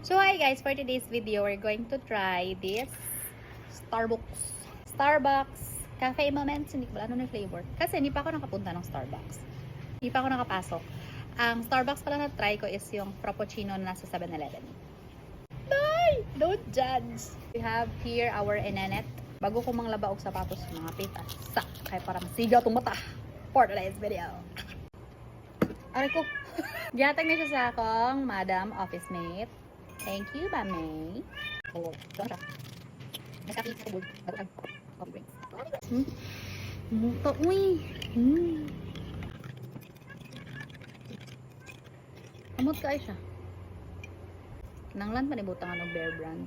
So hi guys, for today's video, we're going to try this Starbucks Cafe Moments. Hindi ko alam ano yung flavor. Kasi hindi pa ako nakapunta ng Starbucks. Hindi pa ako nakapasok. Ang Starbucks pala na try ko is yung Frappuccino na nasa 7-Eleven. Bye! Don't judge! We have here our inanet. Bago ko manglaba og sapatos, mga pitas. Kaya parang sigaw itong mata for today's video. Aray ko! Gihatag na siya sa akong madam office mate. Thank you, Mami. Oh, doon siya. May kape sa bowl. Bago ang coffee break. Muta, uy. Amot ka ay siya. Nanglan pa ni butang ng Bear Brand.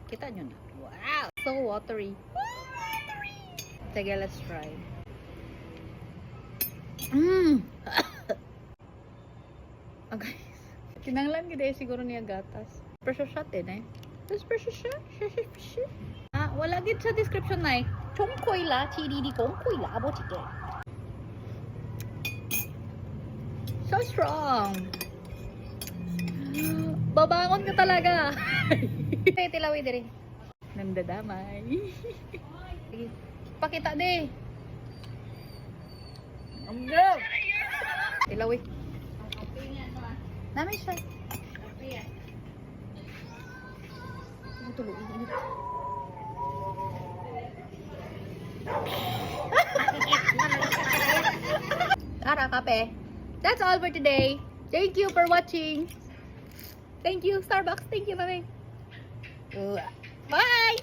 Kita nyo na. Wow! So watery. Sige, let's try. Okay. Kinanglan gid siguro niya gatas. Pressure shot din eh. This pressure shot? Wala gid sa description na eh. Chongkoy la, chiriri kongkoy la, abo chike. So strong. Babangon ka talaga. Hey, tilawi diri. Nandadamay. Sige. Pakita de. Tilawi. Namin siya. Tuloy. Tara, kape. That's all for today. Thank you for watching. Thank you, Starbucks. Thank you, mami. Bye!